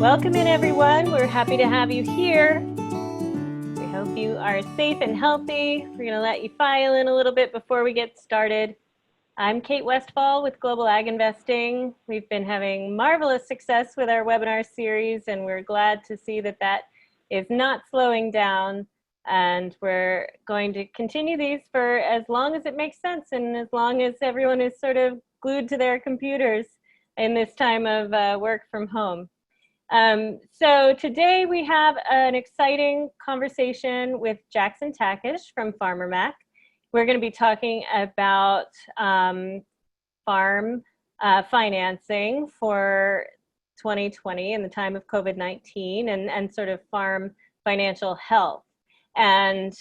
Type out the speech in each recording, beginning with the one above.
Welcome in, everyone. We're happy to have you here. We hope you are safe and healthy. We're going to let you file in a little bit before we get started. I'm Kate Westfall with Global Ag Investing. We've been having marvelous success with our webinar series, and we're glad to see that that is not slowing down. And we're going to continue these for as long as it makes sense and as long as everyone is sort of glued to their computers in this time of work from home. So today we have an exciting conversation with Jackson Takish from Farmer Mac. We're going to be talking about farm financing for 2020 in the time of COVID-19 and sort of farm financial health. And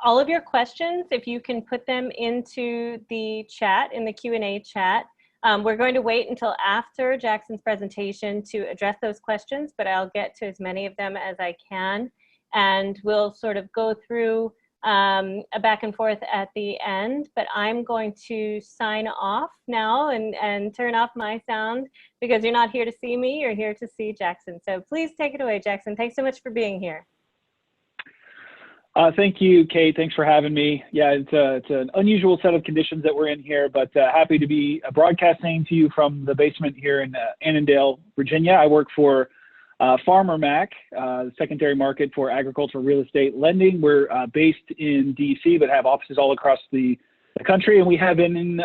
all of your questions, if you can put them into the chat, in the Q&A chat. We're going to wait until after Jackson's presentation to address those questions, but I'll get to as many of them as I can. And we'll sort of go through a back and forth at the end, but I'm going to sign off now and turn off my sound because you're not here to see me, you're here to see Jackson. So please take it away, Jackson. Thanks so much for being here. Thank you, Kate. Thanks for having me. Yeah, it's an unusual set of conditions that we're in here, but happy to be broadcasting to you from the basement here in Annandale, Virginia. I work for Farmer Mac, the secondary market for agricultural real estate lending. We're based in DC, but have offices all across the country, and we have been in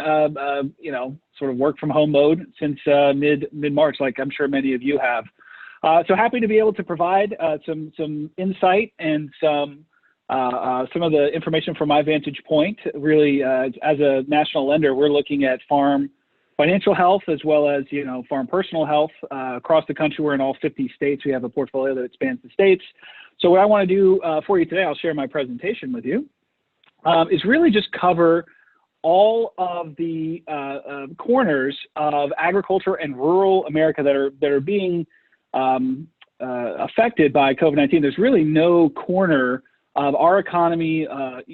sort of work from home mode since mid-March, like I'm sure many of you have. So happy to be able to provide some insight and some of the information from my vantage point. Really, as a national lender, we're looking at farm financial health as well as farm personal health across the country. We're in all 50 states. We have a portfolio that spans the states. So what I want to do for you today, I'll share my presentation with you, is really just cover all of the corners of agriculture and rural America that are being affected by COVID-19. There's really no corner of our economy,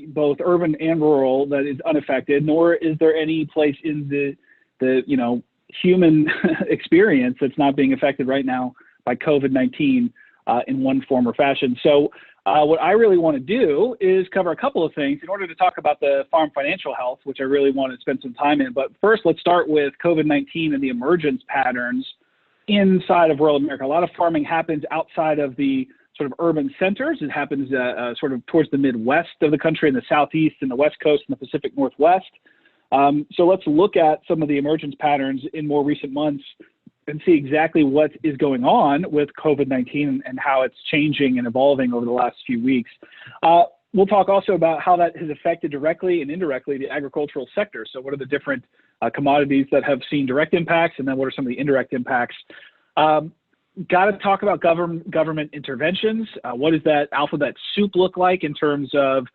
both urban and rural, that is unaffected, nor is there any place in the human experience that's not being affected right now by COVID-19 in one form or fashion. So what I really want to do is cover a couple of things in order to talk about the farm financial health, which I really want to spend some time in. But first, let's start with COVID-19 and the emergence patterns inside of rural America. A lot of farming happens outside of the sort of urban centers. It happens sort of towards the Midwest of the country, in the Southeast and the West Coast and the Pacific Northwest. So let's look at some of the emergence patterns in more recent months and see exactly what is going on with COVID-19 and how it's changing and evolving over the last few weeks. We'll talk also about how that has affected directly and indirectly the agricultural sector. So what are the different commodities that have seen direct impacts, and then what are some of the indirect impacts? Got to talk about government interventions. What does that alphabet soup look like in terms of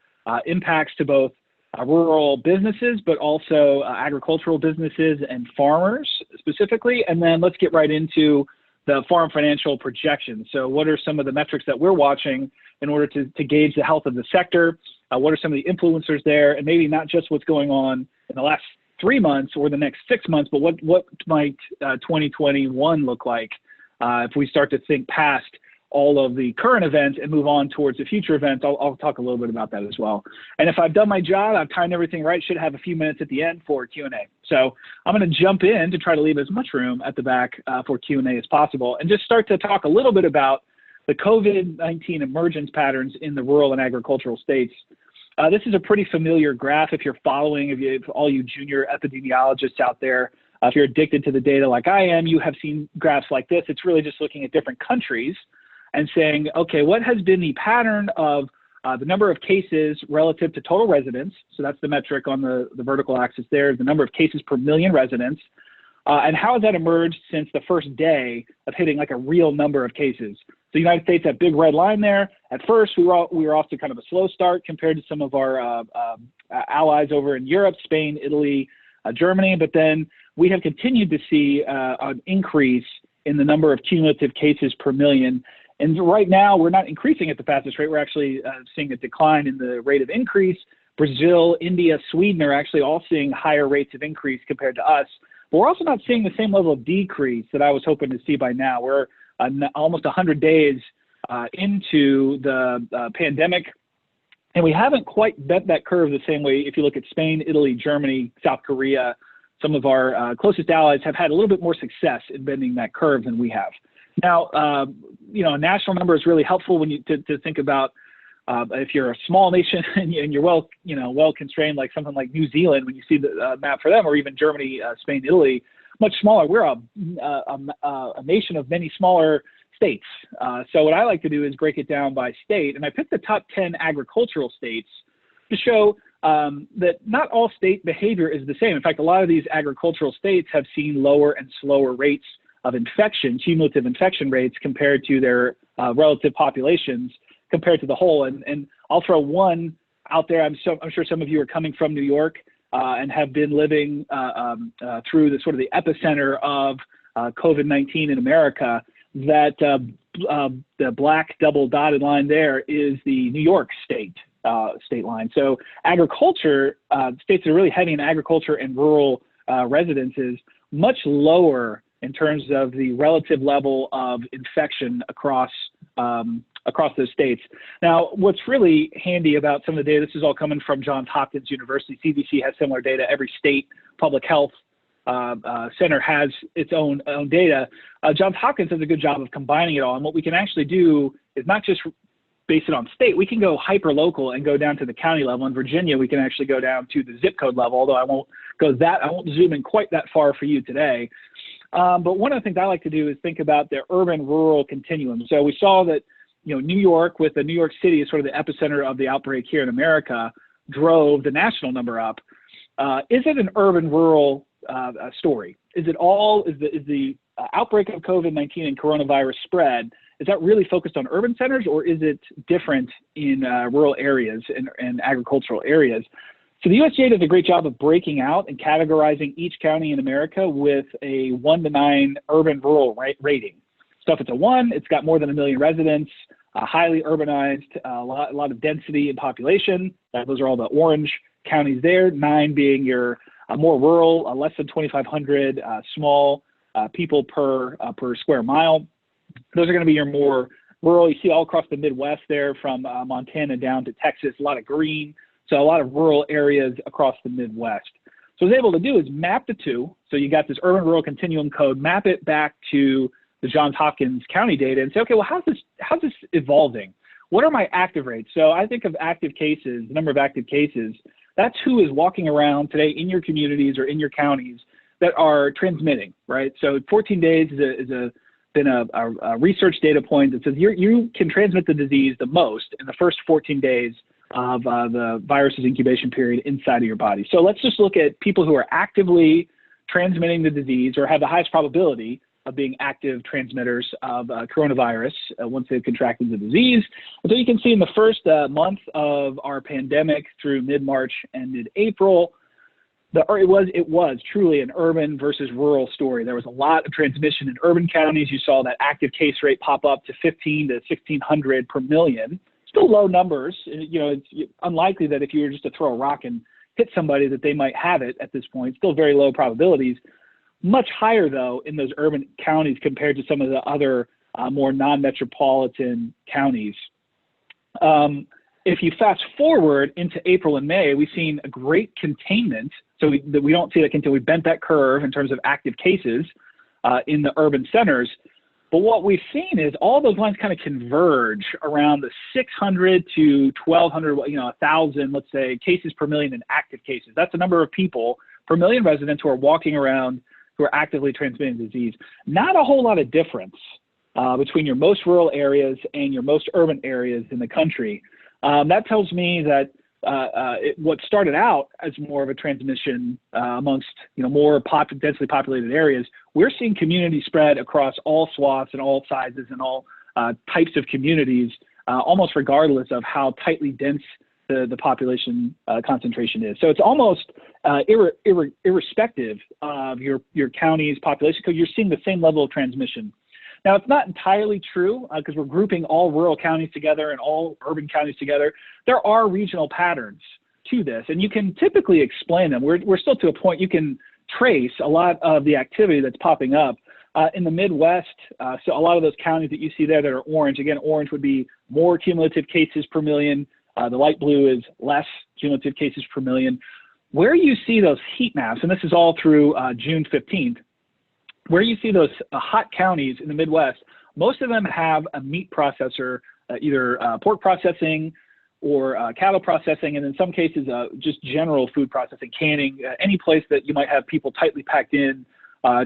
impacts to both rural businesses, but also agricultural businesses and farmers specifically? And then let's get right into the farm financial projections. So what are some of the metrics that we're watching in order to gauge the health of the sector? What are some of the influencers there? And maybe not just what's going on in the last 3 months or the next 6 months, but what might 2021 look like if we start to think past all of the current events and move on towards the future events. I'll talk a little bit about that as well. And if I've done my job, I've timed everything right, should have a few minutes at the end for Q&A. So I'm going to jump in to try to leave as much room at the back for Q&A as possible, and just start to talk a little bit about the COVID-19 emergence patterns in the rural and agricultural states. This is a pretty familiar graph if you're following, if all you junior epidemiologists out there. If you're addicted to the data like I am, you have seen graphs like this. It's really just looking at different countries and saying, okay, what has been the pattern of the number of cases relative to total residents? So that's the metric on the vertical axis there, the number of cases per million residents. And how has that emerged since the first day of hitting like a real number of cases? So the United States, that big red line there, at first we were off to kind of a slow start compared to some of our allies over in Europe, Spain, Italy, Germany, but then we have continued to see an increase in the number of cumulative cases per million. And right now, we're not increasing at the fastest rate. We're actually seeing a decline in the rate of increase. Brazil, India, Sweden are actually all seeing higher rates of increase compared to us. but we're also not seeing the same level of decrease that I was hoping to see by now. We're almost 100 days into the pandemic, and we haven't quite bent that curve the same way. If you look at Spain, Italy, Germany, South Korea, some of our closest allies have had a little bit more success in bending that curve than we have. Now, a national number is really helpful when you to think about if you're a small nation and you're well constrained, like something like New Zealand, when you see the map for them, or even Germany, Spain, Italy, much smaller. We're a nation of many smaller states. So what I like to do is break it down by state, and I picked the top 10 agricultural states to show that not all state behavior is the same. In fact, a lot of these agricultural states have seen lower and slower rates of infection, cumulative infection rates, compared to their relative populations, compared to the whole. And I'll throw one out there. I'm sure some of you are coming from New York and have been living through the sort of the epicenter of COVID-19 in America. That the black double dotted line there is the New York state line. So agriculture, states that are really heavy in agriculture and rural residences, much lower in terms of the relative level of infection across those states. Now, what's really handy about some of the data, this is all coming from Johns Hopkins University. CDC has similar data. Every state public health center has its own data. Johns Hopkins does a good job of combining it all. And what we can actually do is not just base it on state. We can go hyper local and go down to the county level. In Virginia, we can actually go down to the zip code level, although I won't zoom in quite that far for you today. But one of the things I like to do is think about the urban-rural continuum. So we saw that, New York, with the New York City as sort of the epicenter of the outbreak here in America, drove the national number up. Is it an urban-rural story? Is the outbreak of COVID-19 and coronavirus spread, is that really focused on urban centers, or is it different in rural areas and agricultural areas? So the USDA does a great job of breaking out and categorizing each county in America with a 1 to 9 urban-rural rating. So if it's a 1, it's got more than 1 million residents, highly urbanized, a lot of density in population. Those are all the orange counties there. 9 being your more rural, less than 2,500 small people per square mile. Those are going to be your more rural. You see all across the Midwest there, from Montana down to Texas, a lot of green. So a lot of rural areas across the Midwest. So what I was able to do is map the two. So you got this urban-rural continuum code, map it back to the Johns Hopkins County data, and say, okay, well, how's this evolving? What are my active rates? So I think of active cases, the number of active cases. That's who is walking around today in your communities or in your counties that are transmitting, right? So 14 days been a research data point that says you can transmit the disease the most in the first 14 days of the virus's incubation period inside of your body. So let's just look at people who are actively transmitting the disease or have the highest probability of being active transmitters of coronavirus once they've contracted the disease. And so you can see in the first month of our pandemic through mid-March and mid-April, it was truly an urban versus rural story. There was a lot of transmission in urban counties. You saw that active case rate pop up to 15 to 1,600 per million. Still low numbers. It's unlikely that if you were just to throw a rock and hit somebody that they might have it at this point. Still very low probabilities. Much higher, though, in those urban counties compared to some of the other more non-metropolitan counties. If you fast forward into April and May, we've seen a great containment. So we don't see that until we bent that curve in terms of active cases in the urban centers. But what we've seen is all those lines kind of converge around the 600 to 1,200, 1,000, let's say, cases per million in active cases. That's the number of people per million residents who are walking around who are actively transmitting the disease. Not a whole lot of difference between your most rural areas and your most urban areas in the country. That tells me that what started out as more of a transmission amongst more densely populated areas, we're seeing community spread across all swaths and all sizes and all types of communities, almost regardless of how tightly dense the population concentration is. So it's almost irrespective of your county's population, because you're seeing the same level of transmission. Now, it's not entirely true because we're grouping all rural counties together and all urban counties together. There are regional patterns to this, and you can typically explain them. We're still to a point you can trace a lot of the activity that's popping up in the Midwest. So a lot of those counties that you see there that are orange, again, orange would be more cumulative cases per million. The light blue is less cumulative cases per million. Where you see those heat maps, and this is all through June 15th, where you see those hot counties in the Midwest, most of them have a meat processor, either pork processing or cattle processing, and in some cases, just general food processing, canning, any place that you might have people tightly packed in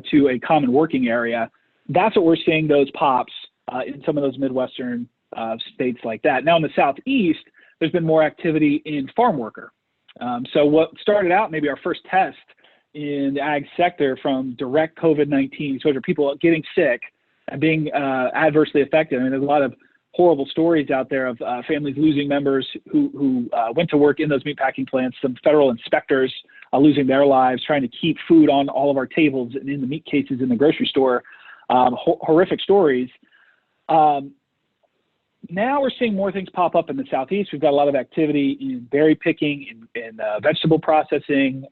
to a common working area. That's what we're seeing, those pops in some of those Midwestern states like that. Now in the Southeast, there's been more activity in farm worker. So what started out maybe our first test in the ag sector from direct COVID-19, so people getting sick and being adversely affected. I mean, there's a lot of horrible stories out there of families losing members who went to work in those meatpacking plants, some federal inspectors losing their lives, trying to keep food on all of our tables and in the meat cases in the grocery store. Horrific stories. Now we're seeing more things pop up in the Southeast. We've got a lot of activity in berry picking, in vegetable processing.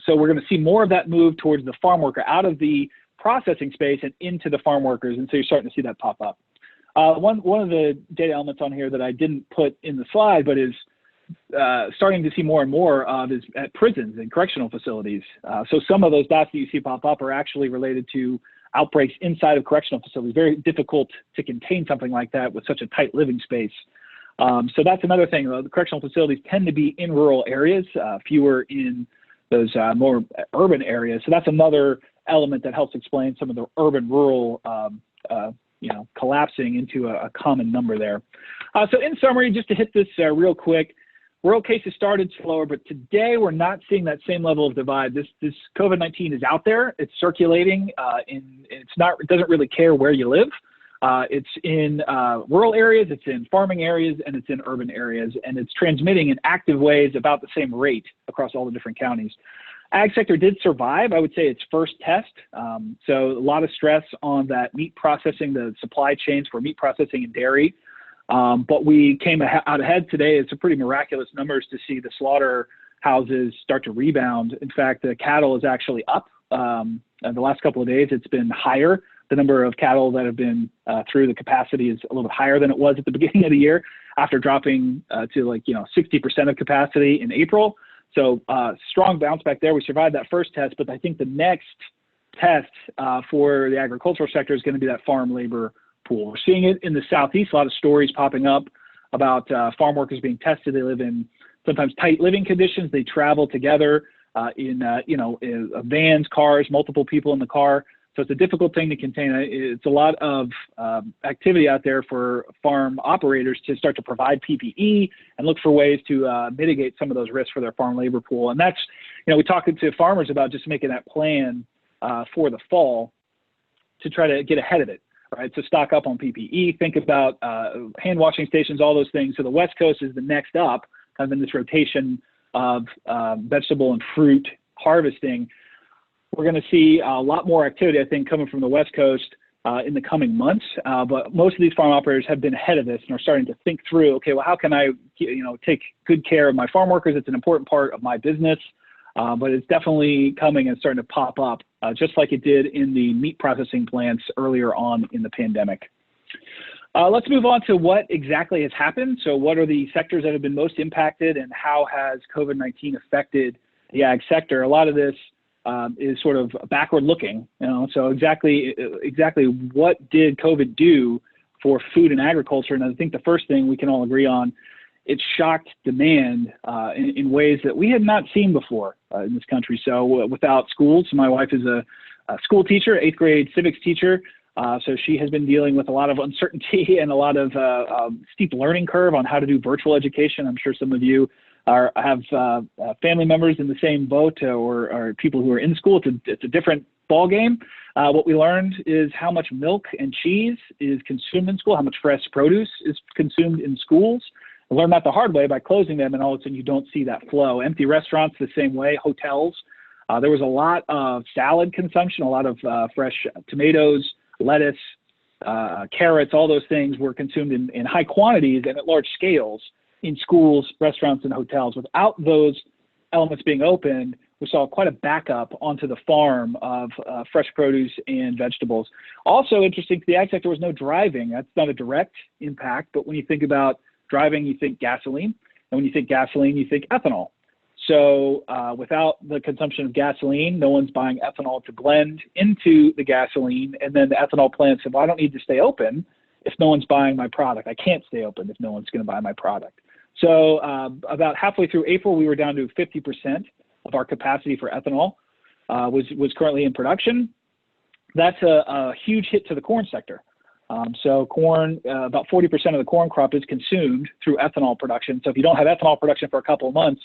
So we're going to see more of that move towards the farm worker, out of the processing space and into the farm workers. And so you're starting to see that pop up. One of the data elements on here that I didn't put in the slide, but is starting to see more and more of, is at prisons and correctional facilities. So some of those dots that you see pop up are actually related to outbreaks inside of correctional facilities. Very difficult to contain something like that with such a tight living space. So that's another thing. The correctional facilities tend to be in rural areas, fewer in those more urban areas. So that's another element that helps explain some of the urban-rural collapsing into a common number there. So in summary, just to hit this real quick, rural cases started slower, but today we're not seeing that same level of divide. This COVID-19 is out there, it's circulating, and it doesn't really care where you live. It's in rural areas, it's in farming areas, and it's in urban areas, and it's transmitting in active ways about the same rate across all the different counties. Ag sector did survive, I would say, its first test. So a lot of stress on that meat processing, the supply chains for meat processing and dairy. But we came out ahead today. It's a pretty miraculous numbers to see the slaughterhouses start to rebound. In fact, the cattle is actually up. In the last couple of days, it's been higher. The number of cattle that have been through the capacity is a little bit higher than it was at the beginning of the year, after dropping to 60% of capacity in April. So strong bounce back there. We survived that first test, but I think the next test for the agricultural sector is going to be that farm labor pool. We're seeing it in the Southeast, a lot of stories popping up about farm workers being tested. They live in sometimes tight living conditions. They travel together in vans, cars, multiple people in the car. So it's a difficult thing to contain. It's a lot of activity out there for farm operators to start to provide PPE and look for ways to mitigate some of those risks for their farm labor pool. And that's, we talked to farmers about just making that plan for the fall to try to get ahead of it, right? So stock up on PPE, think about hand washing stations, all those things. So the West Coast is the next up, kind of in this rotation of vegetable and fruit harvesting. We're going to see a lot more activity, I think, coming from the West Coast in the coming months. But most of these farm operators have been ahead of this and are starting to think through, okay, well, how can I, take good care of my farm workers? It's an important part of my business, but it's definitely coming and starting to pop up, just like it did in the meat processing plants earlier on in the pandemic. Let's move on to what exactly has happened. So what are the sectors that have been most impacted, and how has COVID-19 affected the ag sector? A lot of this is sort of backward looking, so exactly what did COVID do for food and agriculture? And I think the first thing we can all agree on, it shocked demand in ways that we had not seen before in this country. So without schools, my wife is a school teacher, 8th grade civics teacher. So she has been dealing with a lot of uncertainty and a lot of steep learning curve on how to do virtual education. I'm sure some of you have family members in the same boat, or people who are in school. It's a different ball game. What we learned is how much milk and cheese is consumed in school, how much fresh produce is consumed in schools. I learned that the hard way by closing them, and all of a sudden you don't see that flow. Empty restaurants the same way, hotels. There was a lot of salad consumption, a lot of fresh tomatoes, lettuce, carrots, all those things were consumed in high quantities and at large scales in schools, restaurants, and hotels. Without those elements being open, we saw quite a backup onto the farm of fresh produce and vegetables. Also interesting to the ag sector was no driving. That's not a direct impact, but when you think about driving, you think gasoline. And when you think gasoline, you think ethanol. So without the consumption of gasoline, no one's buying ethanol to blend into the gasoline. And then the ethanol plant said, well, I don't need to stay open if no one's buying my product. I can't stay open if no one's going to buy my product. So about halfway through April, we were down to 50% of our capacity for ethanol was currently in production. That's a huge hit to the corn sector. So corn, about 40% of the corn crop is consumed through ethanol production. So if you don't have ethanol production for a couple of months,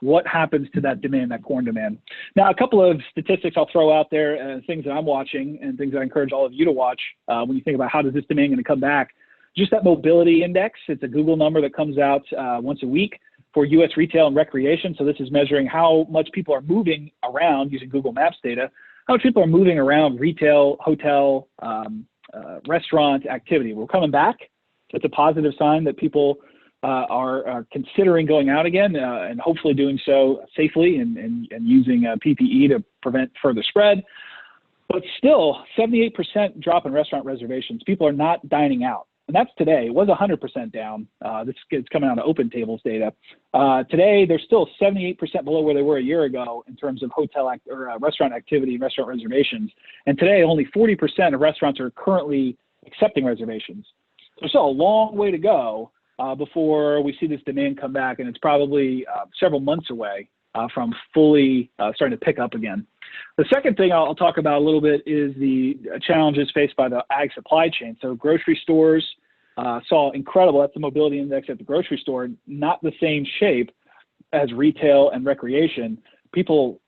what happens to that demand, that corn demand? Now, a couple of statistics I'll throw out there, things that I'm watching and things that I encourage all of you to watch when you think about how does this demand going to come back. Just that mobility index, it's a Google number that comes out once a week for U.S. retail and recreation. So this is measuring how much people are moving around using Google Maps data, how much people are moving around retail, hotel, restaurant activity. We're coming back. It's a positive sign that people are considering going out again and hopefully doing so safely and using PPE to prevent further spread. But still, 78% drop in restaurant reservations. People are not dining out. And that's today. It was 100% down. This is coming out of Open Tables data. Today, they're still 78% below where they were a year ago in terms of hotel or restaurant activity and restaurant reservations. And today, only 40% of restaurants are currently accepting reservations. So there's still a long way to go before we see this demand come back, and it's probably several months away from fully starting to pick up again. The second thing I'll talk about a little bit is the challenges faced by the ag supply chain. So grocery stores saw incredible, that's the mobility index at the grocery store, not the same shape as retail and recreation. People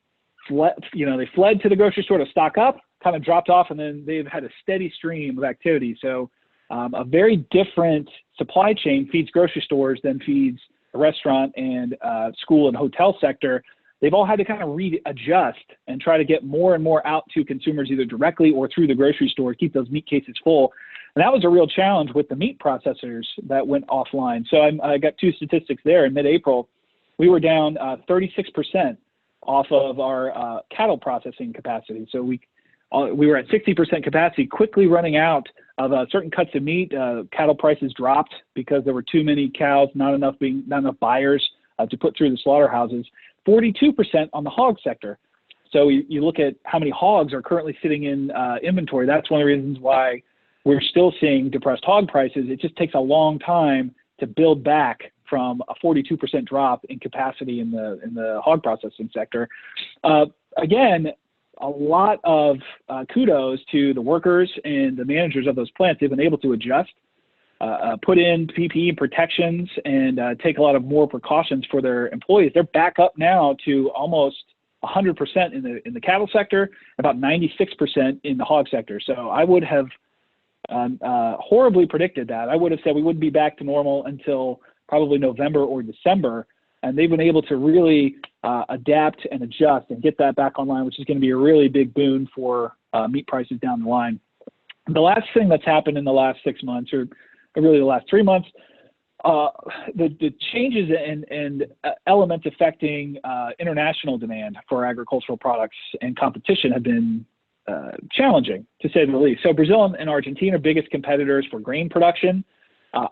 fled, they fled to the grocery store to stock up, kind of dropped off, and then they've had a steady stream of activity. So a very different supply chain feeds grocery stores than feeds a restaurant and school and hotel sector. They've all had to kind of readjust and try to get more and more out to consumers either directly or through the grocery store, keep those meat cases full. And that was a real challenge with the meat processors that went offline. So I got two statistics there. In mid-April, we were down 36% off of our cattle processing capacity. So we were at 60% capacity, quickly running out of certain cuts of meat. Cattle prices dropped because there were too many cows, not enough buyers to put through the slaughterhouses. 42% on the hog sector. So you look at how many hogs are currently sitting in inventory. That's one of the reasons why we're still seeing depressed hog prices. It just takes a long time to build back from a 42% drop in capacity in the hog processing sector. Again, a lot of kudos to the workers and the managers of those plants. They've been able to adjust, put in PPE protections, and take a lot of more precautions for their employees. They're back up now to almost 100% in the cattle sector, about 96% in the hog sector. So I would have horribly predicted that. I would have said we wouldn't be back to normal until probably November or December. And they've been able to really adapt and adjust and get that back online, which is going to be a really big boon for meat prices down the line. The last thing that's happened in the last 6 months, or really the last 3 months, the changes and elements affecting international demand for agricultural products and competition have been challenging, to say the least. So Brazil and Argentina are biggest competitors for grain production.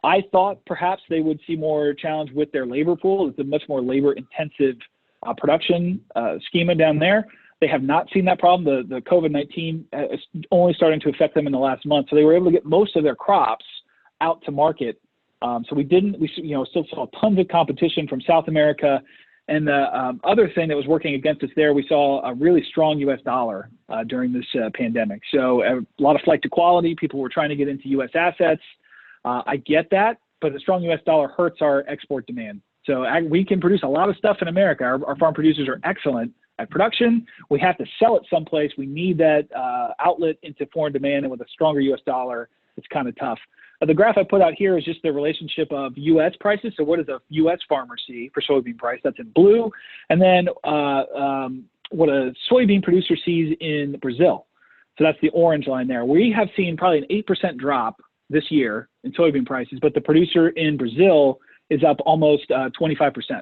I thought perhaps they would see more challenge with their labor pool. It's a much more labor-intensive production schema down there. They have not seen that problem. The COVID-19 is only starting to affect them in the last month. So they were able to get most of their crops out to market. So we still saw tons of competition from South America. And the other thing that was working against us there, we saw a really strong U.S. dollar during this pandemic. So a lot of flight to quality. People were trying to get into U.S. assets. I get that, but the strong U.S. dollar hurts our export demand. So we can produce a lot of stuff in America. Our farm producers are excellent at production. We have to sell it someplace. We need that outlet into foreign demand, and with a stronger U.S. dollar, it's kind of tough. The graph I put out here is just the relationship of U.S. prices. So what does a U.S. farmer see for soybean price? That's in blue. And then what a soybean producer sees in Brazil. So that's the orange line there. We have seen probably an 8% drop this year in soybean prices, but the producer in Brazil is up almost 25%.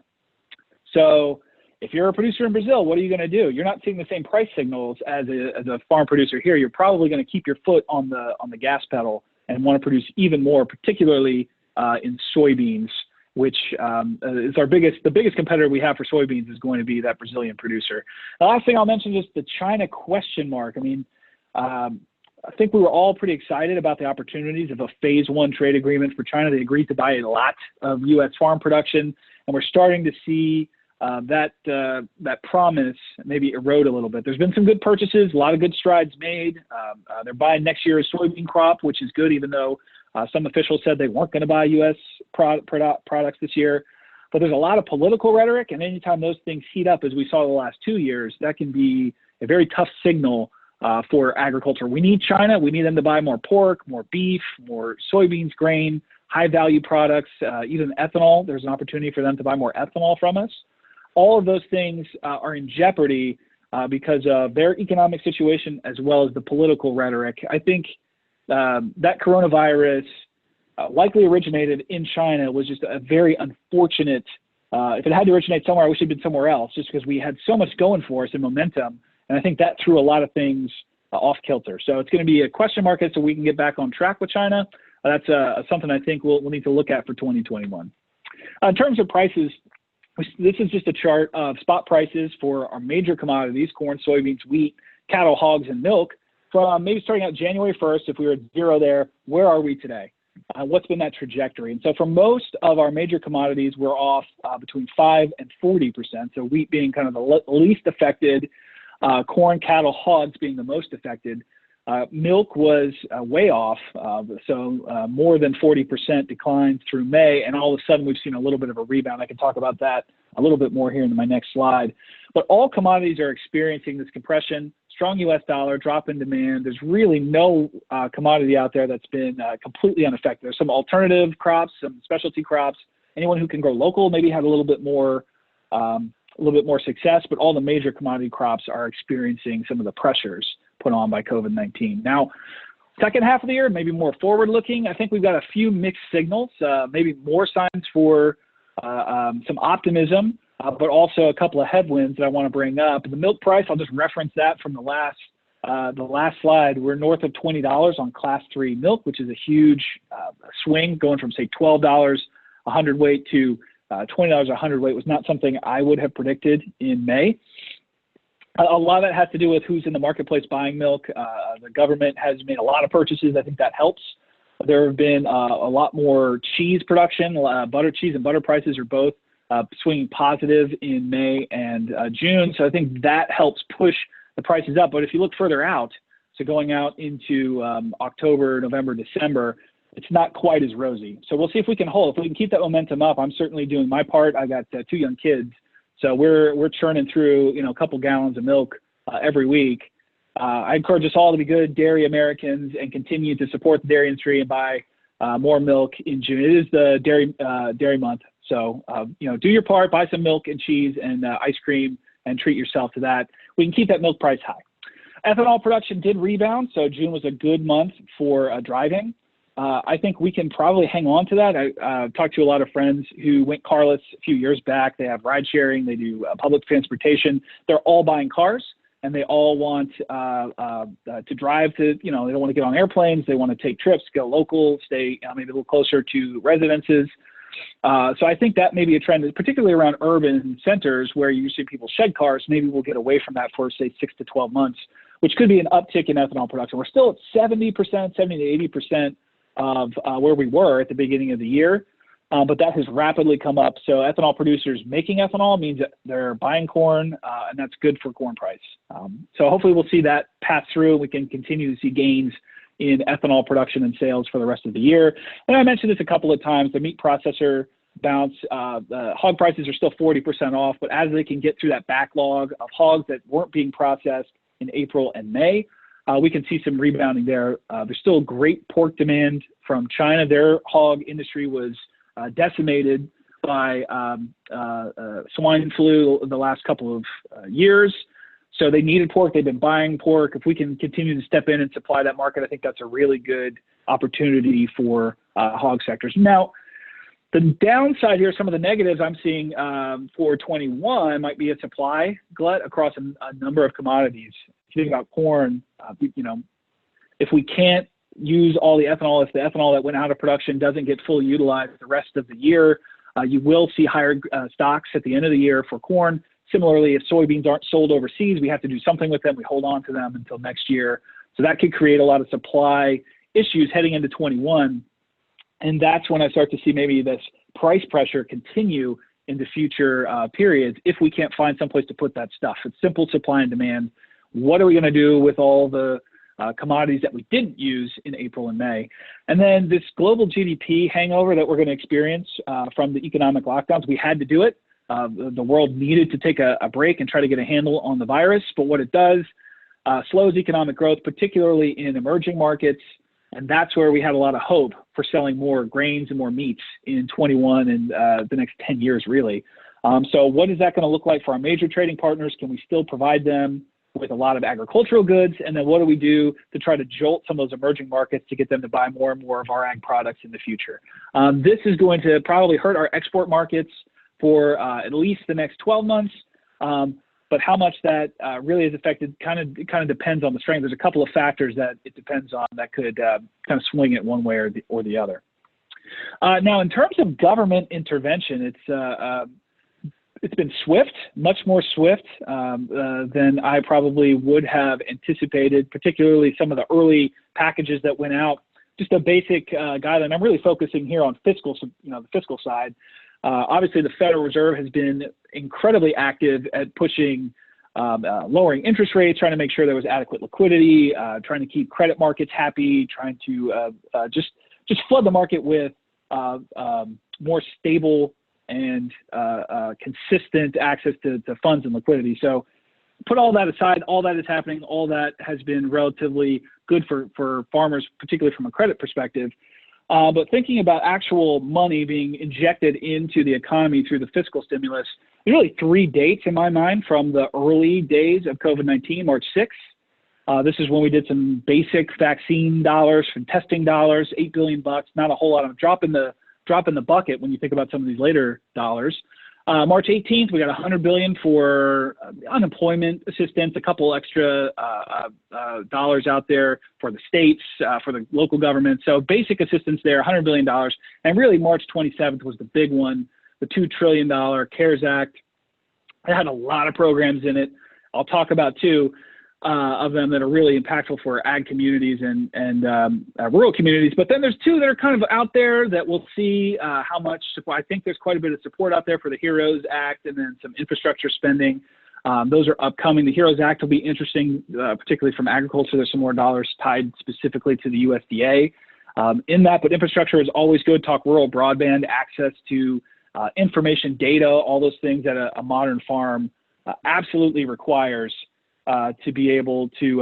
So if you're a producer in Brazil, what are you going to do? You're not seeing the same price signals as a farm producer here. You're probably going to keep your foot on the gas pedal and want to produce even more, particularly in soybeans, which is the biggest competitor we have for soybeans is going to be that Brazilian producer. The last thing I'll mention is the China question mark. I mean, I think we were all pretty excited about the opportunities of a phase 1 trade agreement for China. They agreed to buy a lot of U.S. farm production, and we're starting to see that promise maybe erode a little bit. There's been some good purchases, a lot of good strides made. They're buying next year's soybean crop, which is good, even though some officials said they weren't going to buy U.S. products this year. But there's a lot of political rhetoric, and anytime those things heat up, as we saw the last 2 years, that can be a very tough signal for agriculture. We need China. We need them to buy more pork, more beef, more soybeans, grain, high-value products, even ethanol. There's an opportunity for them to buy more ethanol from us. All of those things are in jeopardy because of their economic situation as well as the political rhetoric. I think that coronavirus likely originated in China was just a very unfortunate, if it had to originate somewhere, I wish it had been somewhere else, just because we had so much going for us in momentum. And I think that threw a lot of things off kilter. So it's going to be a question mark as to we can get back on track with China. That's something I think we'll need to look at for 2021. In terms of prices, this is just a chart of spot prices for our major commodities, corn, soybeans, wheat, cattle, hogs, and milk. From maybe starting out January 1st, if we were at zero there, where are we today? What's been that trajectory? And so for most of our major commodities, we're off between 5 and 40%. So wheat being kind of the least affected, corn, cattle, hogs being the most affected. Milk was way off, so more than 40% decline through May, and all of a sudden we've seen a little bit of a rebound. I can talk about that a little bit more here in my next slide. But all commodities are experiencing this compression, strong U.S. dollar, drop in demand. There's really no commodity out there that's been completely unaffected. There's some alternative crops, some specialty crops. Anyone who can grow local maybe had a little bit more success, but all the major commodity crops are experiencing some of the pressures put on by COVID-19. Now, second half of the year, maybe more forward-looking. I think we've got a few mixed signals, maybe more signs for some optimism, but also a couple of headwinds that I want to bring up. The milk price, I'll just reference that from the last slide. We're north of $20 on Class 3 milk, which is a huge swing, going from, say, $12 a hundredweight to $20 a hundredweight was not something I would have predicted in May. A lot of that has to do with who's in the marketplace buying milk. The government has made a lot of purchases. I think that helps. There have been a lot more cheese production. Butter, cheese, and butter prices are both swinging positive in May and June. So I think that helps push the prices up. But if you look further out, so going out into October, November, December, it's not quite as rosy. So we'll see if we can hold. If we can keep that momentum up, I'm certainly doing my part. I got 2 young kids. So we're churning through, a couple gallons of milk every week. I encourage us all to be good dairy Americans and continue to support the dairy industry and buy more milk in June. It is the dairy month. So, do your part, buy some milk and cheese and ice cream and treat yourself to that. We can keep that milk price high. Ethanol production did rebound. So June was a good month for driving. I think we can probably hang on to that. I talked to a lot of friends who went carless a few years back. They have ride sharing. They do public transportation. They're all buying cars, and they all want to drive to, they don't want to get on airplanes. They want to take trips, go local, stay maybe a little closer to residences. So I think that may be a trend, particularly around urban centers where you see people shed cars. Maybe we'll get away from that for, say, 6 to 12 months, which could be an uptick in ethanol production. We're still at 70% to 80% of where we were at the beginning of the year, but that has rapidly come up. So ethanol producers making ethanol means that they're buying corn, and that's good for corn price. So hopefully we'll see that pass through. We can continue to see gains in ethanol production and sales for the rest of the year. And I mentioned this a couple of times, the meat processor bounce. The hog prices are still 40% off, but as they can get through that backlog of hogs that weren't being processed in April and May, we can see some rebounding there. There's still great pork demand from China. Their hog industry was decimated by swine flu the last couple of years. So they needed pork. They've been buying pork. If we can continue to step in and supply that market, I think that's a really good opportunity for hog sectors. Now, The downside here, some of the negatives I'm seeing for 21 might be a supply glut across a number of commodities. If you think about corn, if we can't use all the ethanol, if the ethanol that went out of production doesn't get fully utilized the rest of the year, you will see higher stocks at the end of the year for corn. Similarly, if soybeans aren't sold overseas, we have to do something with them. We hold on to them until next year. So that could create a lot of supply issues heading into 21. And that's when I start to see maybe this price pressure continue into future periods if we can't find someplace to put that stuff. It's simple supply and demand. What are we going to do with all the commodities that we didn't use in April and May? And then this global GDP hangover that we're going to experience from the economic lockdowns, we had to do it. The world needed to take a break and try to get a handle on the virus. But what it does slows economic growth, particularly in emerging markets. And that's where we had a lot of hope for selling more grains and more meats in 21 and the next 10 years, really. So what is that going to look like for our major trading partners? Can we still provide them with a lot of agricultural goods? And then what do we do to try to jolt some of those emerging markets to get them to buy more and more of our ag products in the future? This is going to probably hurt our export markets for at least the next 12 months. But how much that really is affected kind of depends on the strength. There's a couple of factors that it depends on that could kind of swing it one way or the other. Now, in terms of government intervention, it's been swift, much more swift than I probably would have anticipated, particularly some of the early packages that went out. Just a basic guideline. I'm really focusing here on the fiscal side. Obviously, the Federal Reserve has been incredibly active at pushing lowering interest rates, trying to make sure there was adequate liquidity, trying to keep credit markets happy, trying to just flood the market with more stable and consistent access to funds and liquidity. So put all that aside, all that is happening, all that has been relatively good for farmers, particularly from a credit perspective. But thinking about actual money being injected into the economy through the fiscal stimulus, there's really 3 dates in my mind from the early days of COVID-19, March 6th. This is when we did some basic vaccine dollars, some testing dollars, $8 billion, not a whole lot of drop in the bucket when you think about some of these later dollars. March 18th, we got $100 billion for unemployment assistance, a couple extra dollars out there for the states, for the local government. So basic assistance there, $100 billion. And really March 27th was the big one, the $2 trillion CARES Act. It had a lot of programs in it. I'll talk about 2 of them that are really impactful for ag communities and rural communities. But then there's 2 that are kind of out there that we'll see how much support. I think there's quite a bit of support out there for the HEROES Act and then some infrastructure spending. Those are upcoming. The HEROES Act will be interesting, particularly from agriculture. There's some more dollars tied specifically to the USDA in that. But infrastructure is always good. Talk rural broadband, access to information, data, all those things that a modern farm absolutely requires to be able to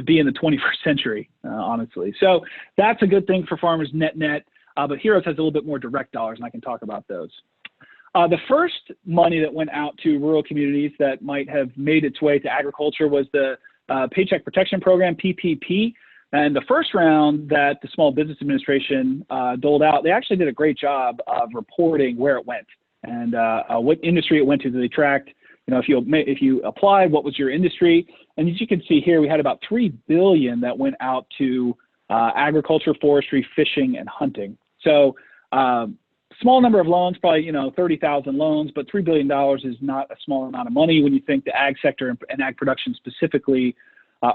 be in the 21st century, honestly. So that's a good thing for farmers net. But HEROES has a little bit more direct dollars, and I can talk about those. The first money that went out to rural communities that might have made its way to agriculture was the Paycheck Protection Program, PPP. And the first round that the Small Business Administration doled out, they actually did a great job of reporting where it went and what industry it went to. They tracked, if you applied, what was your industry? And as you can see here, we had about $3 billion that went out to agriculture, forestry, fishing, and hunting. So small number of loans, probably 30,000 loans, but $3 billion is not a small amount of money when you think the ag sector and ag production specifically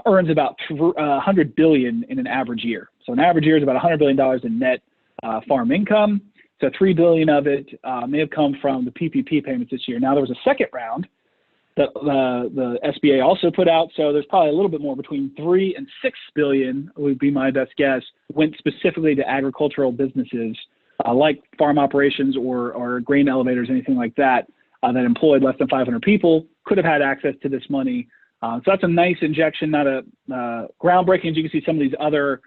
earns about $100 billion in an average year. So an average year is about $100 billion in net farm income. So $3 billion of it may have come from the PPP payments this year. Now there was a second round that the SBA also put out. So there's probably a little bit more, between $3 and $6 billion would be my best guess, went specifically to agricultural businesses like farm operations or grain elevators, anything like that, that employed less than 500 people, could have had access to this money. So that's a nice injection, not a groundbreaking. As you can see, some of these other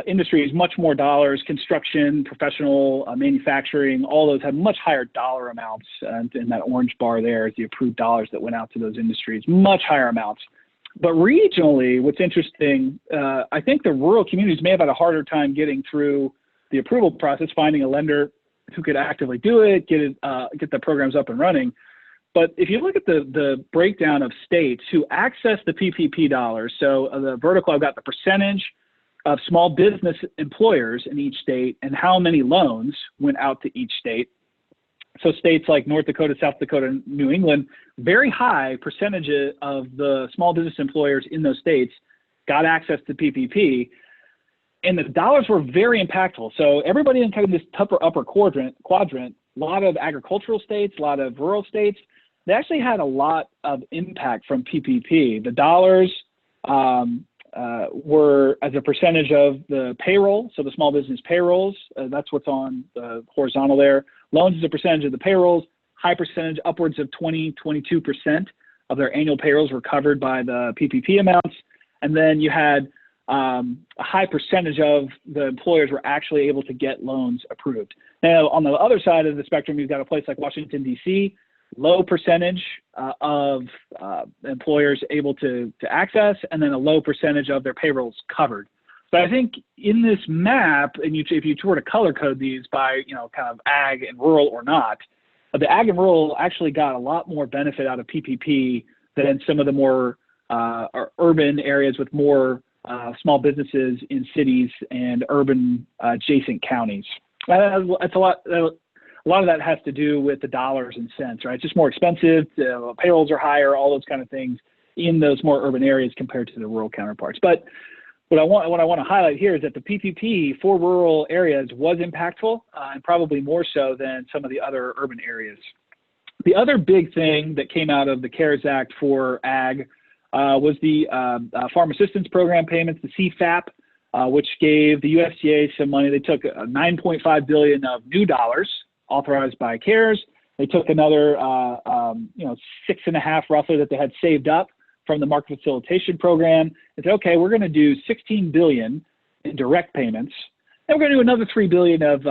industries, much more dollars, construction, professional, manufacturing, all those have much higher dollar amounts. And in that orange bar there is the approved dollars that went out to those industries, much higher amounts. But regionally, what's interesting, I think the rural communities may have had a harder time getting through the approval process, finding a lender who could actively do it, get the programs up and running. But if you look at the breakdown of states who access the PPP dollars, so the vertical, I've got the percentage of small business employers in each state and how many loans went out to each state. So states like North Dakota, South Dakota, and New England, very high percentage of the small business employers in those states got access to PPP. And the dollars were very impactful. So everybody in kind of this upper quadrant, a lot of agricultural states, a lot of rural states, they actually had a lot of impact from PPP. The dollars were as a percentage of the payroll, so the small business payrolls, that's what's on the horizontal there. Loans is a percentage of the payrolls, high percentage, upwards of 22% of their annual payrolls were covered by the PPP amounts. And then you had a high percentage of the employers were actually able to get loans approved. Now, on the other side of the spectrum, you've got a place like Washington, D.C., low percentage of employers able to access, and then a low percentage of their payrolls covered. So I think in this map, and if you were to color code these by, kind of ag and rural or not, the ag and rural actually got a lot more benefit out of PPP than some of the more urban areas with more small businesses in cities and urban adjacent counties. That's a lot of that has to do with the dollars and cents, right? It's just more expensive, payrolls are higher, all those kind of things in those more urban areas compared to the rural counterparts. But what I want to highlight here is that the PPP for rural areas was impactful and probably more so than some of the other urban areas. The other big thing that came out of the CARES Act for ag was the Farm Assistance Program payments, the CFAP, which gave the USDA some money. They took $9.5 billion of new dollars authorized by CARES. They took another, 6.5 roughly that they had saved up from the market facilitation program and said, okay, we're going to do $16 billion in direct payments. And we're going to do another $3 billion of,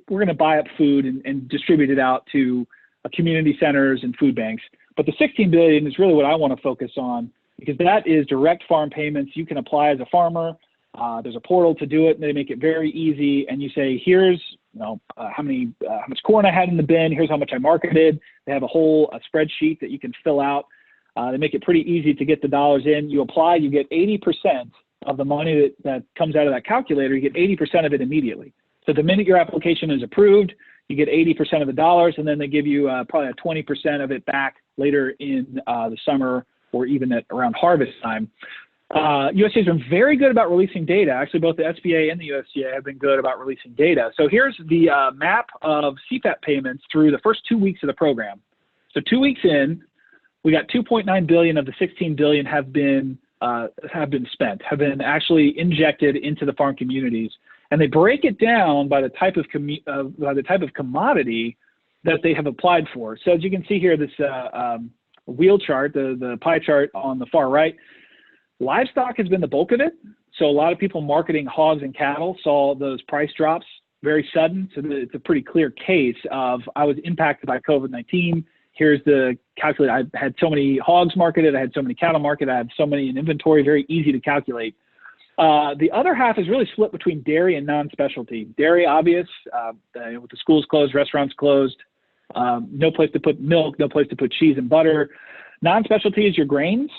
we're going to buy up food and distribute it out to community centers and food banks. But the $16 billion is really what I want to focus on, because that is direct farm payments. You can apply as a farmer. There's a portal to do it, and they make it very easy. And you say, here's how much corn I had in the bin. Here's how much I marketed. They have a whole spreadsheet that you can fill out. They make it pretty easy to get the dollars in. You apply, you get 80% of the money that comes out of that calculator. You get 80% of it immediately. So the minute your application is approved, you get 80% of the dollars, and then they give you probably 20% of it back later in the summer or even around harvest time. USDA has been very good about releasing data. Actually, both the SBA and the USDA have been good about releasing data. So here's the map of CFAP payments through the first 2 weeks of the program. So 2 weeks in, we got $2.9 billion of the $16 billion have been spent, have been actually injected into the farm communities, and they break it down by the type of commodity that they have applied for. So as you can see here, this wheel chart, the pie chart on the far right, livestock has been the bulk of it. So a lot of people marketing hogs and cattle saw those price drops very sudden. So it's a pretty clear case of, I was impacted by COVID-19. Here's the calculate. I had so many hogs marketed. I had so many cattle marketed. I had so many in inventory, very easy to calculate. The other half is really split between dairy and non-specialty. Dairy, obvious, with the schools closed, restaurants closed, no place to put milk, no place to put cheese and butter. Non-specialty is your grains,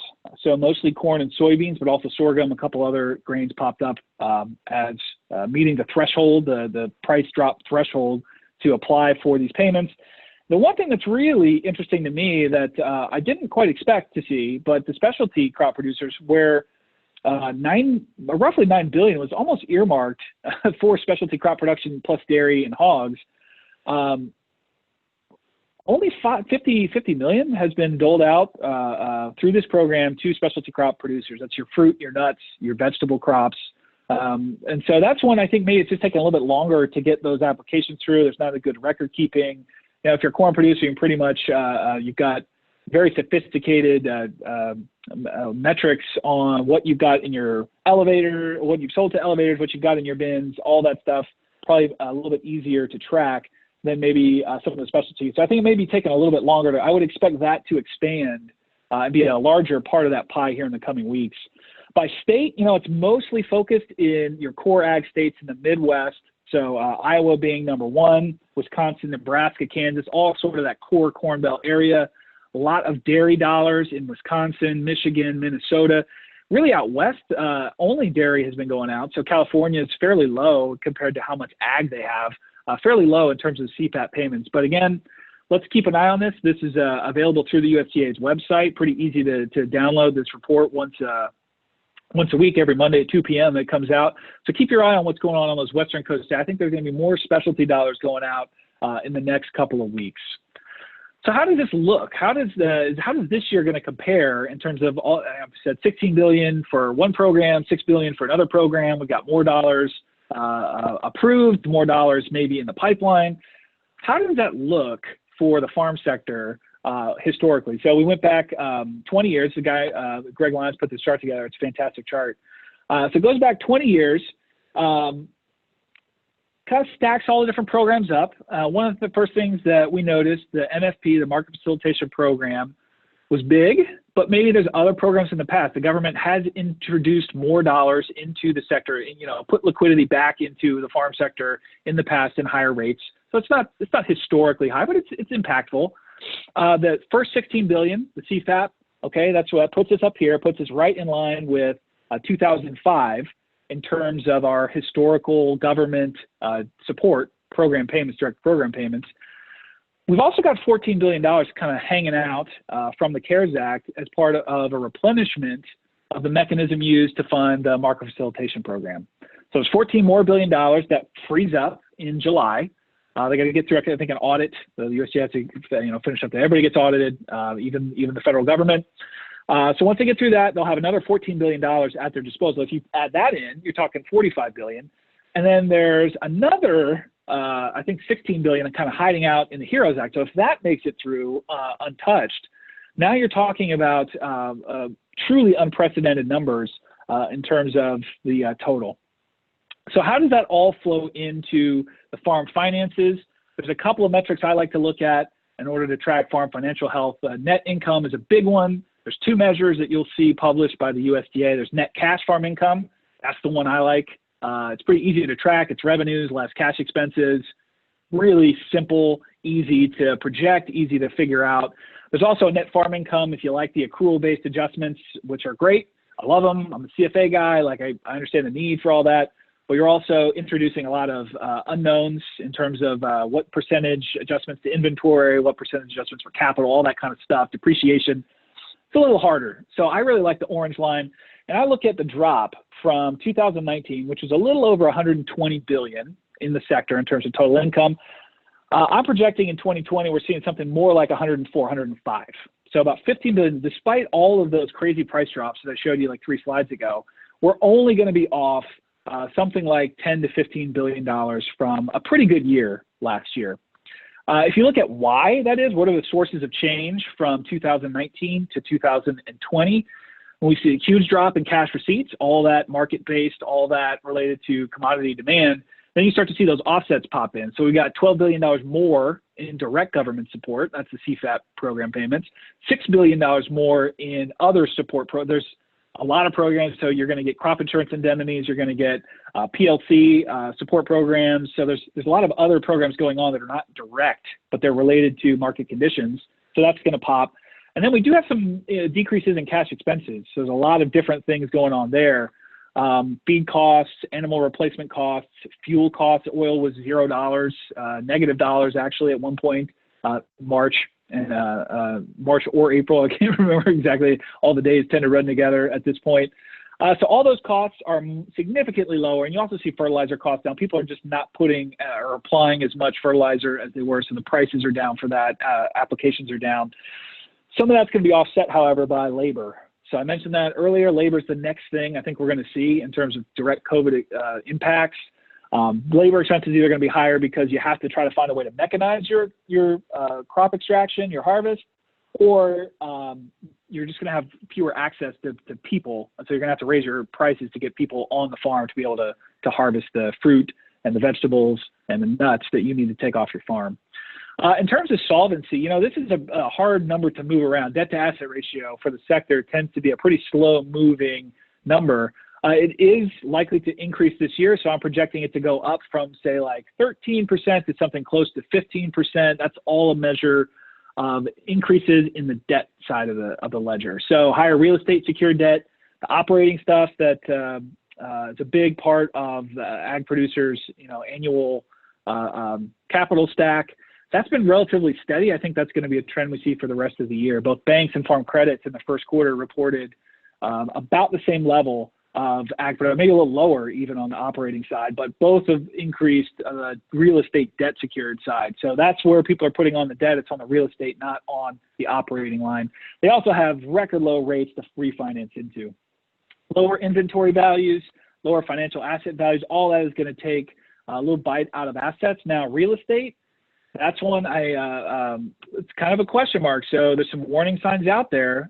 so mostly corn and soybeans, but also sorghum. A couple other grains popped up as meeting the threshold, the price drop threshold to apply for these payments. The one thing that's really interesting to me that I didn't quite expect to see, but the specialty crop producers, where roughly $9 billion was almost earmarked for specialty crop production plus dairy and hogs. Only $50 million has been doled out through this program to specialty crop producers. That's your fruit, your nuts, your vegetable crops. And so that's one I think maybe it's just taking a little bit longer to get those applications through. There's not a good record keeping. If you're a corn producer, you pretty much you've got very sophisticated metrics on what you've got in your elevator, what you've sold to elevators, what you've got in your bins, all that stuff, probably a little bit easier to track than maybe some of the specialties. So I think it may be taking a little bit longer. I would expect that to expand and be a larger part of that pie here in the coming weeks. By state, it's mostly focused in your core ag states in the Midwest, So Iowa being number 1, Wisconsin, Nebraska, Kansas, all sort of that core Corn Belt area. A lot of dairy dollars in Wisconsin, Michigan, Minnesota. Really out west, only dairy has been going out. So California is fairly low compared to how much ag they have, fairly low in terms of CPAP payments. But again, let's keep an eye on this. This is available through the USDA's website. Pretty easy to download this report once a week, every Monday at 2 p.m. it comes out. So keep your eye on what's going on those Western Coast states. I think there's going to be more specialty dollars going out in the next couple of weeks. So how does this look? How does this year going to compare in terms of all? I've said $16 billion for one program, $6 billion for another program. We've got more dollars approved, more dollars maybe in the pipeline. How does that look for the farm sector historically? So we went back 20 years. The guy, Greg Lyons, put this chart together. It's a fantastic chart. So it goes back 20 years. Kind of stacks all the different programs up. One of the first things that we noticed, the MFP, the Market Facilitation Program, was big, but maybe there's other programs in the past. The government has introduced more dollars into the sector, put liquidity back into the farm sector in the past in higher rates. So it's not historically high, but it's impactful. The first $16 billion, the CFAP, okay, that's what puts us up here, puts us right in line with 2005. In terms of our historical government support program payments, direct program payments. We've also got $14 billion kind of hanging out from the CARES Act as part of a replenishment of the mechanism used to fund the Market Facilitation Program. So it's $14 more billion that frees up in July. They got to get through, I think, an audit. The USDA has to finish up there. Everybody gets audited, even the federal government. So once they get through that, they'll have another $14 billion at their disposal. If you add that in, you're talking $45 billion. And then there's another, I think, $16 billion kind of hiding out in the HEROES Act. So if that makes it through untouched, now you're talking about truly unprecedented numbers in terms of the total. So how does that all flow into the farm finances? There's a couple of metrics I like to look at in order to track farm financial health. Net income is a big one. There's two measures that you'll see published by the USDA. There's net cash farm income. That's the one I like. It's pretty easy to track. It's revenues, less cash expenses. Really simple, easy to project, easy to figure out. There's also a net farm income if you like the accrual-based adjustments, which are great. I love them. I'm a CFA guy. I understand the need for all that. But you're also introducing a lot of unknowns in terms of what percentage adjustments to inventory, what percentage adjustments for capital, all that kind of stuff, depreciation. It's a little harder. So I really like the orange line. And I look at the drop from 2019, which was a little over 120 billion in the sector in terms of total income. I'm projecting in 2020, we're seeing something more like 104, 105. So about 15 billion, despite all of those crazy price drops that I showed you like 3 slides ago, we're only going to be off something like 10 to 15 billion dollars from a pretty good year last year. If you look at why that is, what are the sources of change from 2019 to 2020, when we see a huge drop in cash receipts, all that market-based, all that related to commodity demand, then you start to see those offsets pop in. So we got $12 billion more in direct government support. That's the CFAP program payments. $6 billion more in other support. There's a lot of programs. So you're going to get crop insurance indemnities. You're going to get PLC support programs. So there's a lot of other programs going on that are not direct, but they're related to market conditions. So that's going to pop. And then we do have some decreases in cash expenses. So there's a lot of different things going on there. Feed costs, animal replacement costs, fuel costs. Oil was $0, negative dollars actually at one point, March or April. I can't remember exactly. All the days tend to run together at this point. So all those costs are significantly lower. And you also see fertilizer costs down. People are just not putting or applying as much fertilizer as they were. So the prices are down for that. Applications are down. Some of that's going to be offset, however, by labor. So I mentioned that earlier. Labor is the next thing I think we're going to see in terms of direct COVID impacts. Labor expenses either going to be higher because you have to try to find a way to mechanize your crop extraction, your harvest, or you're just going to have fewer access to people. And so you're going to have to raise your prices to get people on the farm to be able to harvest the fruit and the vegetables and the nuts that you need to take off your farm. In terms of solvency, this is a hard number to move around. Debt to asset ratio for the sector tends to be a pretty slow moving number. It is likely to increase this year, so I'm projecting it to go up from, say, like 13% to something close to 15%. That's all a measure of increases in the debt side of the ledger. So higher real estate secured debt, the operating stuff that it's a big part of the ag producers, annual capital stack. That's been relatively steady. I think that's going to be a trend we see for the rest of the year. Both banks and farm credits in the first quarter reported about the same level of ag production, maybe a little lower even on the operating side, but both have increased real estate debt secured side. So that's where people are putting on the debt. It's on the real estate, not on the operating line. They also have record low rates to refinance into. Lower inventory values, lower financial asset values, all that is going to take a little bite out of assets. Now, real estate, that's one it's kind of a question mark. So there's some warning signs out there.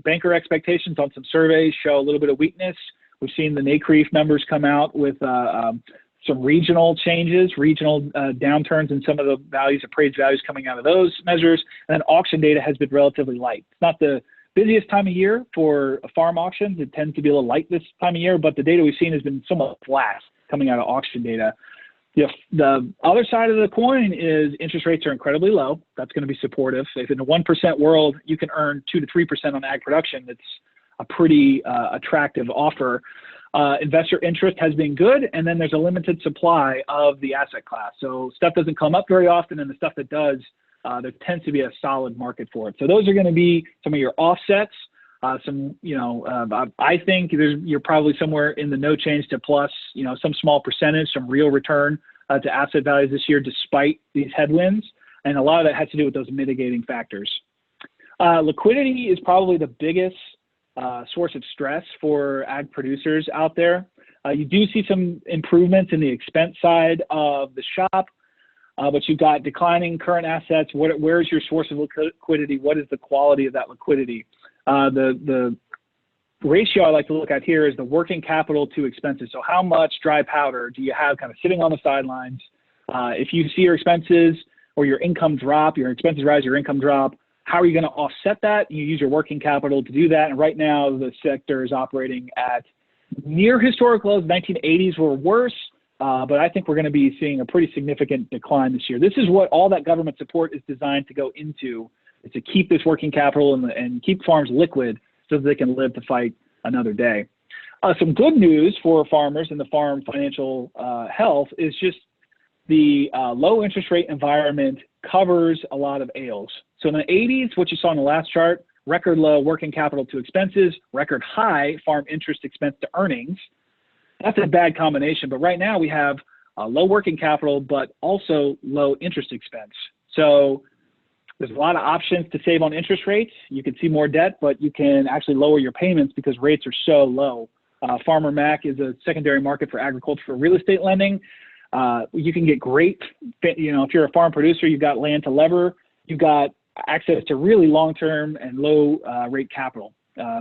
Banker expectations on some surveys show a little bit of weakness. We've seen the NACREIF numbers come out with some regional changes, regional downturns in some of the values, appraised values coming out of those measures. And then auction data has been relatively light. It's not the busiest time of year for farm auctions. It tends to be a little light this time of year, but the data we've seen has been somewhat flat coming out of auction data. The other side of the coin is interest rates are incredibly low. That's going to be supportive. If in a 1% world you can earn 2 to 3% on ag production, that's a pretty attractive offer. Investor interest has been good, and then there's a limited supply of the asset class. So stuff doesn't come up very often, and the stuff that does, there tends to be a solid market for it. So those are going to be some of your offsets. I think you're probably somewhere in the no change to plus, some small percentage, some real return to asset values this year, despite these headwinds. And a lot of that has to do with those mitigating factors. Liquidity is probably the biggest source of stress for ag producers out there. You do see some improvements in the expense side of the shop, but you've got declining current assets. Where's your source of liquidity? What is the quality of that liquidity? The ratio I like to look at here is the working capital to expenses. So how much dry powder do you have kind of sitting on the sidelines? If you see your expenses or your income drop, your expenses rise, your income drop, how are you going to offset that? You use your working capital to do that. And right now the sector is operating at near historic lows. 1980s were worse, but I think we're going to be seeing a pretty significant decline this year. This is what all that government support is designed to go into, is to keep this working capital and keep farms liquid so that they can live to fight another day. Some good news for farmers and the farm financial health is just the low interest rate environment covers a lot of ails. So in the 80s, what you saw in the last chart, record low working capital to expenses, record high farm interest expense to earnings. That's a bad combination, but right now we have low working capital, but also low interest expense. So there's a lot of options to save on interest rates. You can see more debt, but you can actually lower your payments because rates are so low. Farmer Mac is a secondary market for agricultural real estate lending. You can get great, if you're a farm producer, you've got land to lever, you've got access to really long-term and low rate capital.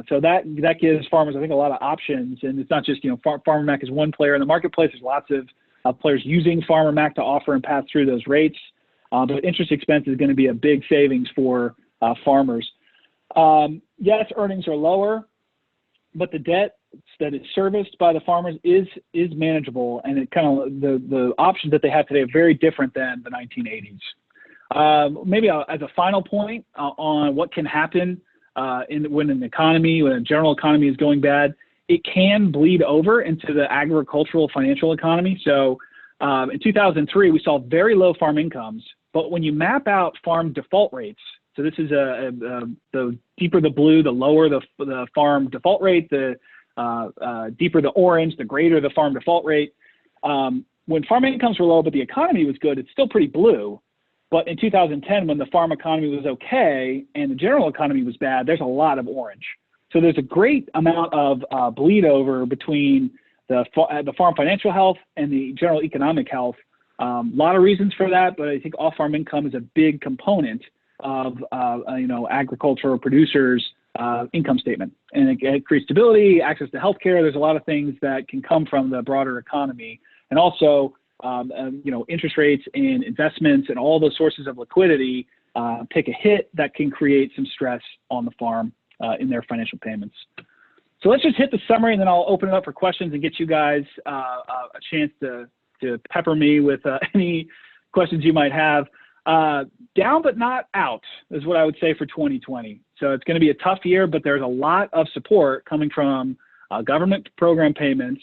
So that gives farmers, I think, a lot of options. And it's not just, Farmer Mac is one player in the marketplace. There's lots of players using Farmer Mac to offer and pass through those rates. But interest expense is going to be a big savings for farmers. Yes, earnings are lower, but the debt that is serviced by the farmers is manageable, and it kind of the options that they have today are very different than the 1980s. Maybe as a final point on what can happen when a general economy is going bad, it can bleed over into the agricultural financial economy. So in 2003, we saw very low farm incomes. But when you map out farm default rates, so this is the deeper the blue, the lower the farm default rate, the deeper the orange, the greater the farm default rate. When farm incomes were low but the economy was good, it's still pretty blue. But in 2010, when the farm economy was okay and the general economy was bad, there's a lot of orange. So there's a great amount of bleed over between the farm financial health and the general economic health. A lot of reasons for that, but I think off-farm income is a big component of agricultural producers' income statement, and it creates stability, access to healthcare. There's a lot of things that can come from the broader economy, and also interest rates and investments and all those sources of liquidity take a hit that can create some stress on the farm in their financial payments. So let's just hit the summary, and then I'll open it up for questions and get you guys a chance to pepper me with any questions you might have. Down but not out is what I would say for 2020. So it's going to be a tough year, but there's a lot of support coming from government program payments,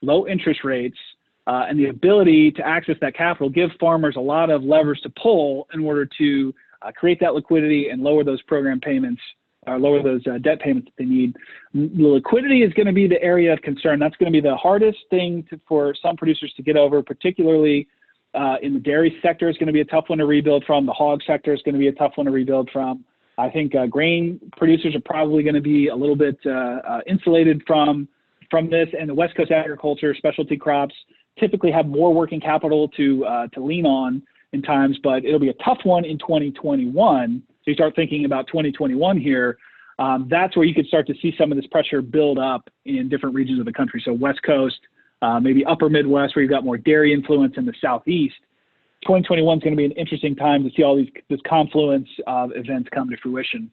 low interest rates, and the ability to access that capital give farmers a lot of levers to pull in order to create that liquidity and lower those program payments, or lower those debt payments that they need. The liquidity is going to be the area of concern. That's going to be the hardest thing for some producers to get over, particularly in the dairy sector is going to be a tough one to rebuild from. The hog sector is going to be a tough one to rebuild from. I think grain producers are probably going to be a little bit insulated from this, and the West Coast agriculture, specialty crops, typically have more working capital to lean on in times, but it'll be a tough one in 2021. So you start thinking about 2021 here, that's where you could start to see some of this pressure build up in different regions of the country. So West Coast, maybe upper Midwest, where you've got more dairy influence, in the Southeast. 2021 is going to be an interesting time to see all this confluence of events come to fruition.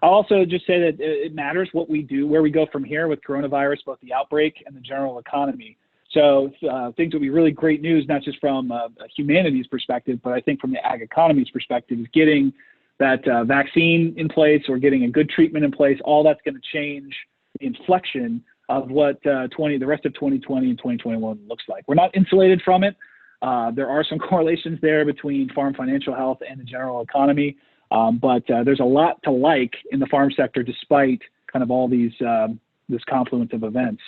I'll also just say that it matters what we do, where we go from here with coronavirus, both the outbreak and the general economy. So things will be really great news, not just from a humanities perspective, but I think from the ag economy's perspective, is getting that vaccine in place or getting a good treatment in place. All that's going to change the inflection of what the rest of 2020 and 2021 looks like. We're not insulated from it. There are some correlations there between farm financial health and the general economy, but there's a lot to like in the farm sector despite kind of all these this confluence of events.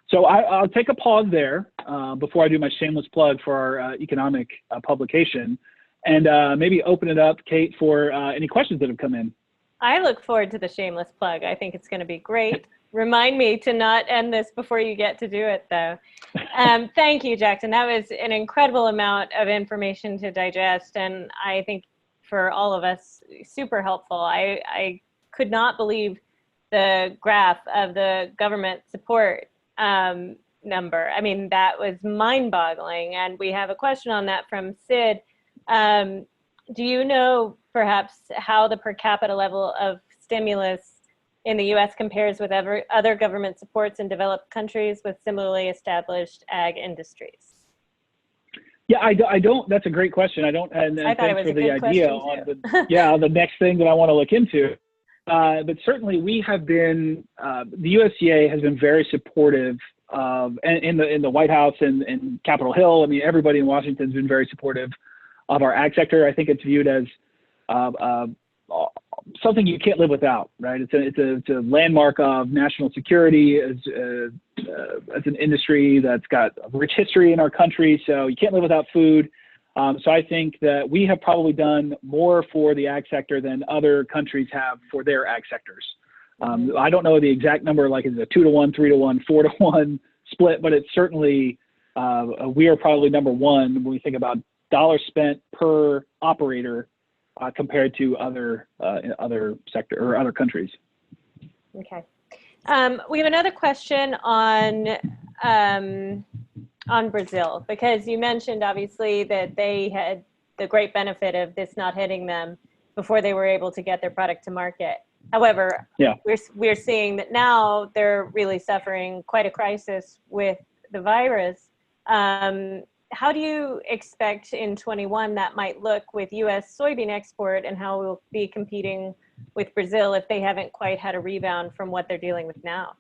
So I'll take a pause there before I do my shameless plug for our economic publication, and maybe open it up, Kate, for any questions that have come in. I look forward to the shameless plug. I think it's going to be great. Remind me to not end this before you get to do it, though. Thank you, Jackson. That was an incredible amount of information to digest, and I think for all of us, super helpful. I could not believe the graph of the government support number. I mean, that was mind-boggling, and we have a question on that from Sid. Do you know perhaps how the per capita level of stimulus in the U.S. compares with other government supports in developed countries with similarly established ag industries? Yeah, I don't. That's a great question. I don't. And I thought it was for a the good idea question on the next thing that I want to look into. But certainly we have been. The USDA has been very supportive of, and in the White House and Capitol Hill. I mean, everybody in Washington has been very supportive of our ag sector. I think it's viewed as something you can't live without, right? It's a landmark of national security as an industry that's got a rich history in our country. So you can't live without food. So I think that we have probably done more for the ag sector than other countries have for their ag sectors. I don't know the exact number, like is it a 2-to-1, 3-to-1, 4-to-1 split, but it's certainly, we are probably number one when we think about dollars spent per operator compared to other sector or other countries. Okay. We have another question on Brazil, because you mentioned obviously that they had the great benefit of this not hitting them before they were able to get their product to market. However, we're seeing that now they're really suffering quite a crisis with the virus. How do you expect in 21 that might look with U.S. soybean export, and how we'll be competing with Brazil if they haven't quite had a rebound from what they're dealing with now?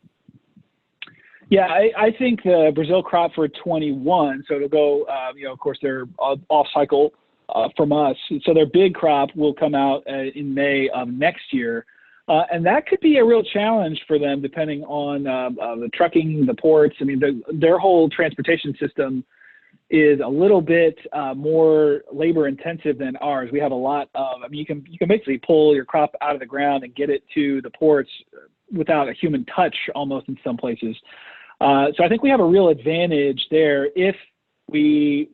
Yeah, I think the Brazil crop for 21, so it'll go, of course, they're off cycle from us. So their big crop will come out in May of next year. And that could be a real challenge for them, depending on the trucking, the ports. I mean, their whole transportation system is a little bit more labor intensive than ours. We have a lot of, I mean, you can basically pull your crop out of the ground and get it to the ports without a human touch almost in some places. So I think we have a real advantage there if we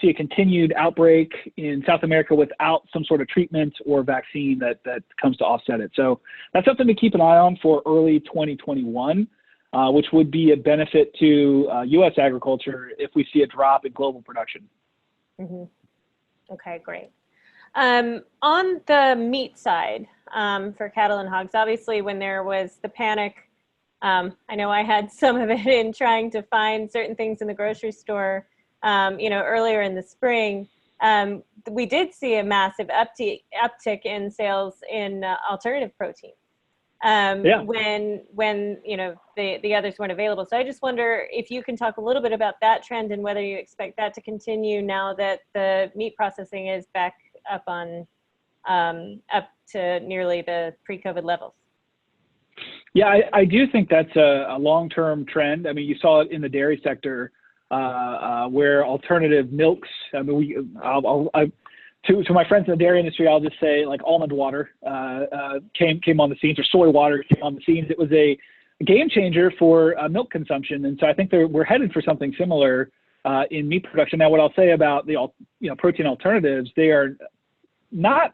see a continued outbreak in South America without some sort of treatment or vaccine that comes to offset it. So that's something to keep an eye on for early 2021. Which would be a benefit to U.S. agriculture if we see a drop in global production. Mm-hmm. Okay, great. On the meat side, for cattle and hogs, obviously when there was the panic I know I had some of it in trying to find certain things in the grocery store, earlier in the spring. We did see a massive uptick in sales in alternative protein when the others weren't available. So I just wonder if you can talk a little bit about that trend and whether you expect that to continue now that the meat processing is back up to nearly the pre-COVID levels. Yeah, I do think that's a long-term trend. I mean, you saw it in the dairy sector where alternative milks. I mean, to my friends in the dairy industry, I'll just say like almond water came on the scenes, or soy water came on the scenes. It was a game changer for milk consumption, and so I think we're headed for something similar in meat production. Now, what I'll say about the protein alternatives, they are not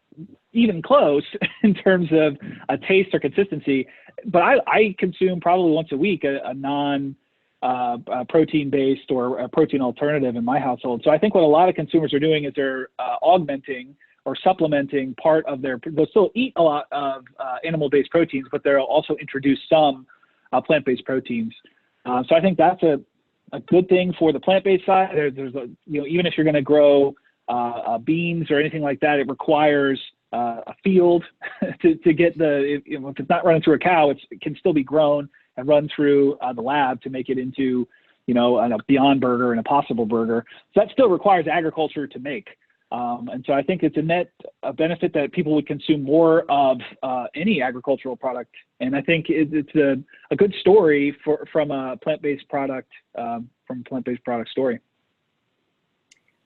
even close in terms of a taste or consistency, but I consume probably once a week a non-protein based or a protein alternative in my household. So I think what a lot of consumers are doing is they're augmenting or supplementing part of they'll still eat a lot of animal-based proteins, but they'll also introduce some plant-based proteins. So I think that's a good thing for the plant-based side. There's even if you're going to grow beans or anything like that, it requires a field to get if it's not running through a cow, it can still be grown and run through the lab to make it into a Beyond Burger and a Possible Burger. So that still requires agriculture to make. And so I think it's a benefit that people would consume more of any agricultural product. And I think it's a good story from a plant-based product story.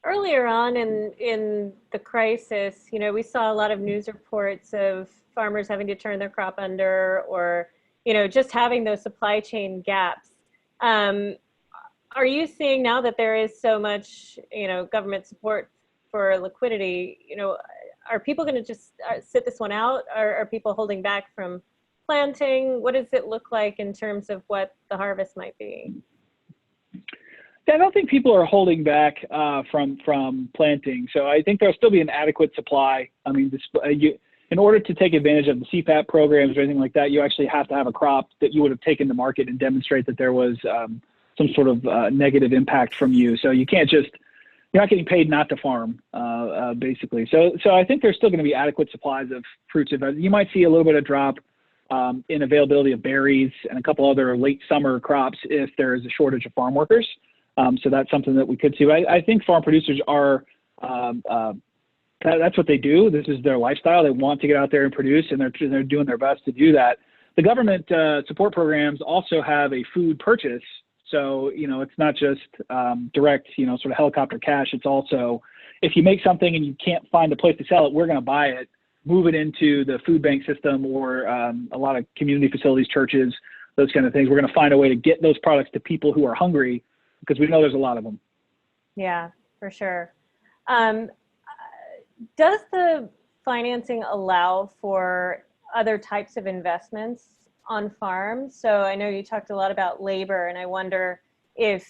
Earlier on in the crisis, we saw a lot of news reports of farmers having to turn their crop under, or, just having those supply chain gaps. Are you seeing now that there is so much, government support for liquidity, are people going to just sit this one out? Are people holding back from planting? What does it look like in terms of what the harvest might be? I don't think people are holding back from planting. So I think there'll still be an adequate supply. I mean, in order to take advantage of the CPAP programs or anything like that, you actually have to have a crop that you would have taken to market and demonstrate that there was some sort of negative impact from you. So you're not getting paid not to farm, basically. So I think there's still going to be adequate supplies of fruits. You might see a little bit of drop in availability of berries and a couple other late summer crops if there is a shortage of farm workers. So that's something that we could see. I think farm producers are, that's what they do. This is their lifestyle. They want to get out there and produce, and they're doing their best to do that. The government support programs also have a food purchase. So, it's not just direct, sort of helicopter cash. It's also, if you make something and you can't find a place to sell it, we're going to buy it, move it into the food bank system or a lot of community facilities, churches, those kind of things. We're going to find a way to get those products to people who are hungry, because we know there's a lot of them. Yeah, for sure. Does the financing allow for other types of investments on farms? So I know you talked a lot about labor, and I wonder if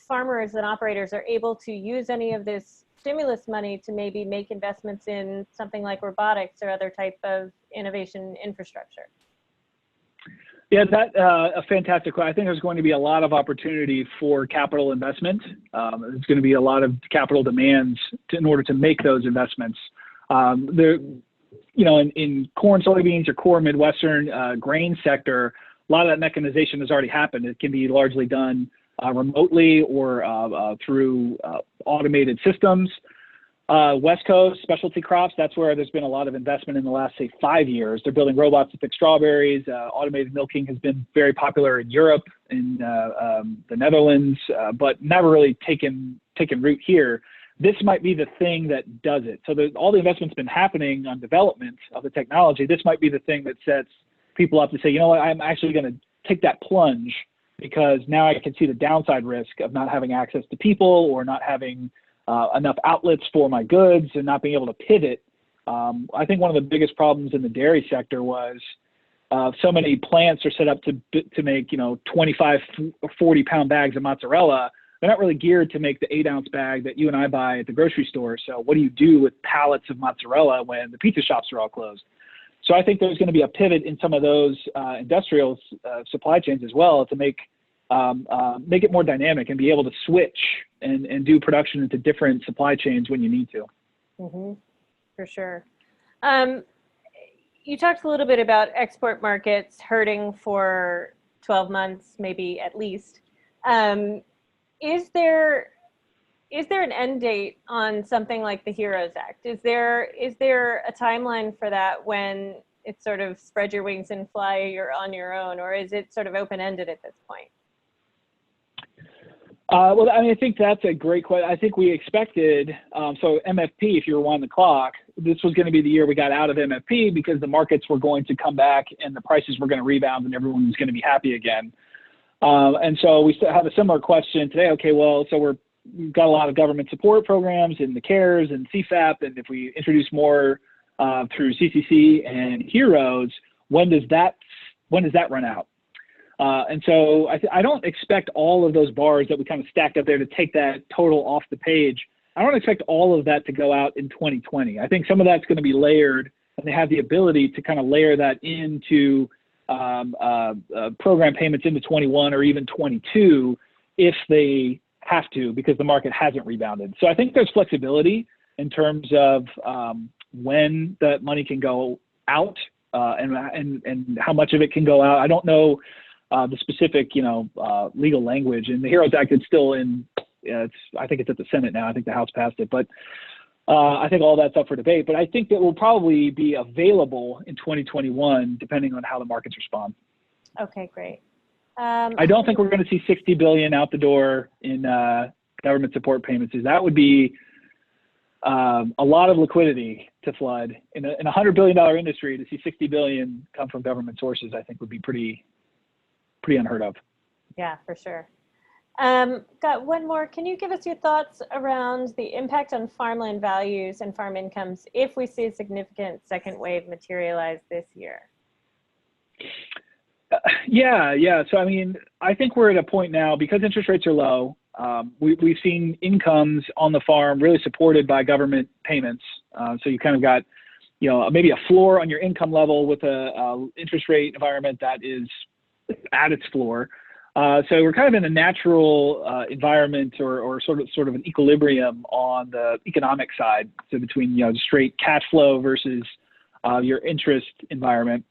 farmers and operators are able to use any of this stimulus money to maybe make investments in something like robotics or other type of innovation infrastructure. Yeah, that's a fantastic question. I think there's going to be a lot of opportunity for capital investment. There's going to be a lot of capital demands in order to make those investments. In corn, soybeans, or core Midwestern grain sector, a lot of that mechanization has already happened. It can be largely done remotely or through automated systems. West Coast specialty crops, that's where there's been a lot of investment in the last, say, 5 years. They're building robots to pick strawberries. Automated milking has been very popular in Europe, in the Netherlands, but never really taken root here. This might be the thing that does it. So all the investment's been happening on development of the technology. This might be the thing that sets people up to say, you know what, I'm actually going to take that plunge, because now I can see the downside risk of not having access to people or not having enough outlets for my goods and not being able to pivot. I think one of the biggest problems in the dairy sector was so many plants are set up to make 25 or 40 pound bags of mozzarella. They're not really geared to make the 8-ounce bag that you and I buy at the grocery store. So what do you do with pallets of mozzarella when the pizza shops are all closed? So I think there's going to be a pivot in some of those industrial supply chains as well to make it more dynamic and be able to switch and do production into different supply chains when you need to. Mm-hmm. For sure. You talked a little bit about export markets hurting for 12 months, maybe at least. Is there an end date on something like the HEROES Act? Is there a timeline for that when it's sort of spread your wings and fly, you're on your own, or is it sort of open-ended at this point? Well, I mean, I think that's a great question. I think we expected, so MFP, if you rewind the clock, this was going to be the year we got out of MFP because the markets were going to come back and the prices were going to rebound and everyone was going to be happy again. And so we have a similar question today. Okay, well, so we've got a lot of government support programs in the CARES and CFAP, and if we introduce more through CCC and HEROES, when does that run out? And so I don't expect all of those bars that we kind of stacked up there to take that total off the page. I don't expect all of that to go out in 2020. I think some of that's going to be layered, and they have the ability to kind of layer that into program payments into 21 or even 22 if they have to, because the market hasn't rebounded. So I think there's flexibility in terms of when that money can go out and how much of it can go out. I don't know the specific, legal language. And the HEROES Act is still in, I think it's at the Senate now. I think the House passed it, but I think all that's up for debate. But I think that will probably be available in 2021, depending on how the markets respond. Okay, great. I don't think we're going to see $60 billion out the door in government support payments. That would be a lot of liquidity to flood in a $100 billion industry. To see $60 billion come from government sources, I think would be pretty unheard of. Yeah, for sure. Got one more. Can you give us your thoughts around the impact on farmland values and farm incomes if we see a significant second wave materialize this year? Yeah. So, I mean, I think we're at a point now, because interest rates are low, we've seen incomes on the farm really supported by government payments. So you kind of got, maybe a floor on your income level with a interest rate environment that is at its floor. So we're kind of in a natural environment or sort of an equilibrium on the economic side. So between, straight cash flow versus your interest environment.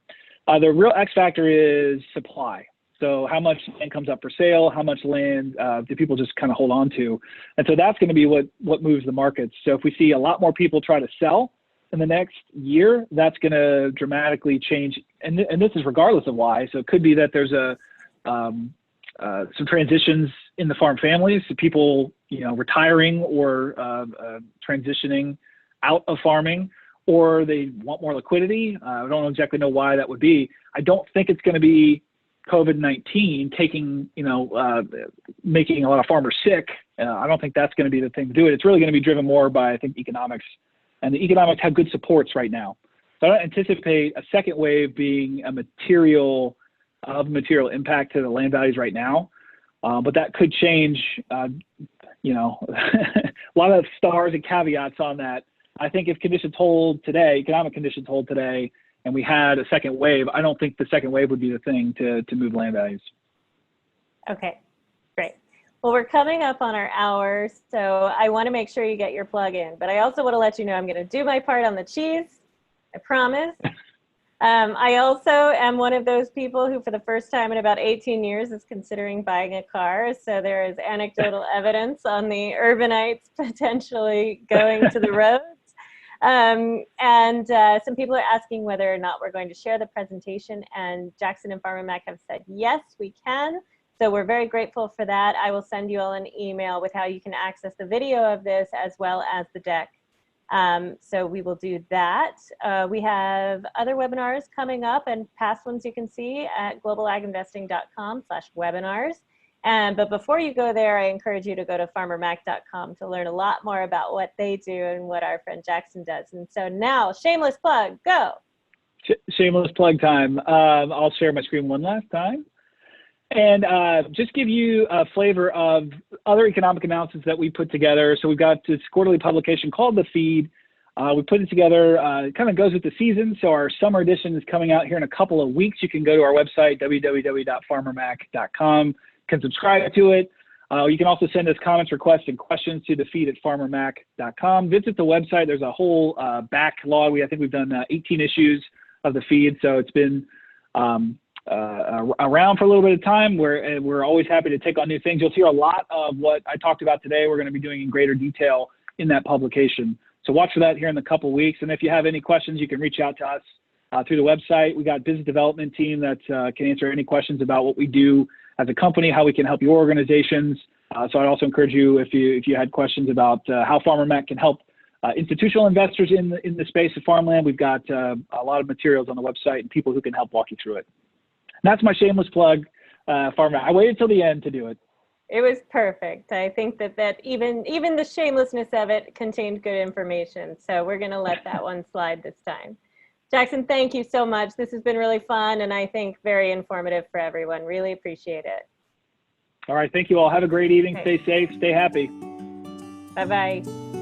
The real X factor is supply. So how much land comes up for sale? How much land do people just kind of hold on to? And so that's going to be what moves the markets. So if we see a lot more people try to sell in the next year, that's going to dramatically change. And this is regardless of why. So it could be that there's some transitions in the farm families, so people, retiring or transitioning out of farming, or they want more liquidity. I don't exactly know why that would be. I don't think it's going to be COVID-19 taking, making a lot of farmers sick. I don't think that's going to be the thing to do it. It's really going to be driven more by, I think, economics. And the economics have good supports right now. So I don't anticipate a second wave being a material impact to the land values right now. But that could change, a lot of stars and caveats on that. I think if conditions hold today, economic conditions hold today, and we had a second wave, I don't think the second wave would be the thing to move land values. Okay, great. Well, we're coming up on our hour, so I want to make sure you get your plug in. But I also want to let you know I'm going to do my part on the cheese. I promise. I also am one of those people who, for the first time in about 18 years, is considering buying a car. So there is anecdotal evidence on the urbanites potentially going to the roads. Some people are asking whether or not we're going to share the presentation, and Jackson and Farmer Mac have said, yes, we can. So we're very grateful for that. I will send you all an email with how you can access the video of this as well as the deck. So we will do that. We have other webinars coming up, and past ones you can see at globalaginvesting.com/webinars. But before you go there, I encourage you to go to farmermac.com to learn a lot more about what they do and what our friend Jackson does. And so now, shameless plug, go. Shameless plug time. I'll share my screen one last time. And just give you a flavor of other economic announcements that we put together. So we've got this quarterly publication called The Feed. We put it together, it kind of goes with the season. So our summer edition is coming out here in a couple of weeks. You can go to our website, www.farmermac.com. You can subscribe to it. You can also send us comments, requests, and questions to the feed at farmermac.com. Visit the website. There's a whole backlog. I think we've done 18 issues of the feed. So it's been around for a little bit of time. We're always happy to take on new things. You'll see a lot of what I talked about today. We're going to be doing in greater detail in that publication. So watch for that here in a couple of weeks. And if you have any questions, you can reach out to us through the website. We got a business development team that can answer any questions about what we do as a company, how we can help your organizations. So I'd also encourage you, if you had questions about how Farmer Mac can help institutional investors in the space of farmland, we've got a lot of materials on the website and people who can help walk you through it. And that's my shameless plug, Farmer Mac. I waited till the end to do it. It was perfect. I think that even the shamelessness of it contained good information. So we're going to let that one slide this time. Jackson, thank you so much. This has been really fun and I think very informative for everyone. Really appreciate it. All right. Thank you all. Have a great evening. Okay. Stay safe. Stay happy. Bye-bye.